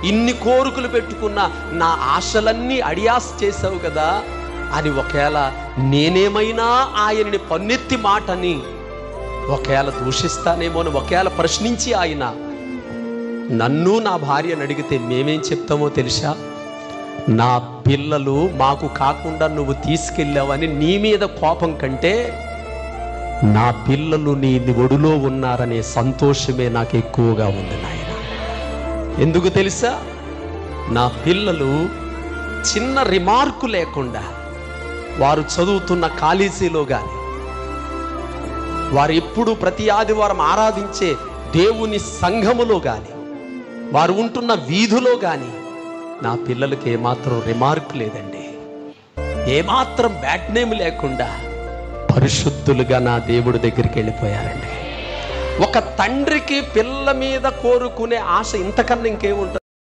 ఇన్ని కోరికలు పెట్టుకున్న నా ఆశలన్నీ అడియాస్ చేసావు కదా అని ఒకవేళ నేనేమైనా ఆయనని పన్నెత్తి మాటని ఒకవేళ దూషిస్తానేమో అని ఒకవేళ ప్రశ్నించి ఆయన నన్ను నా భార్యను అడిగితే మేమేం చెప్తామో తెలుసా? నా పిల్లలు మాకు కాకుండా నువ్వు తీసుకెళ్ళావని నీ మీద కోపం కంటే నా పిల్లలు నీ ఒడిలో ఉన్నారనే సంతోషమే నాకు ఎక్కువగా ఉంది నాయన. ఎందుకు తెలుసా? నా పిల్లలు చిన్న రిమార్కు లేకుండా వారు చదువుతున్న కాలేజీలో కానీ వారు ఎప్పుడు ప్రతి ఆదివారం ఆరాధించే దేవుని సంఘములో కానీ వారు ఉంటున్న వీధిలో కానీ నా పిల్లలకి ఏమాత్రం రిమార్క్ లేదండి. ఏమాత్రం బ్యాడ్ నేమ్ లేకుండా పరిశుద్ధులుగా నా దేవుడి దగ్గరికి వెళ్ళిపోయారండి. ఒక తండ్రికి పిల్ల మీద కోరుకునే ఆశ ఇంతకన్నా ఇంకేముంటుంది?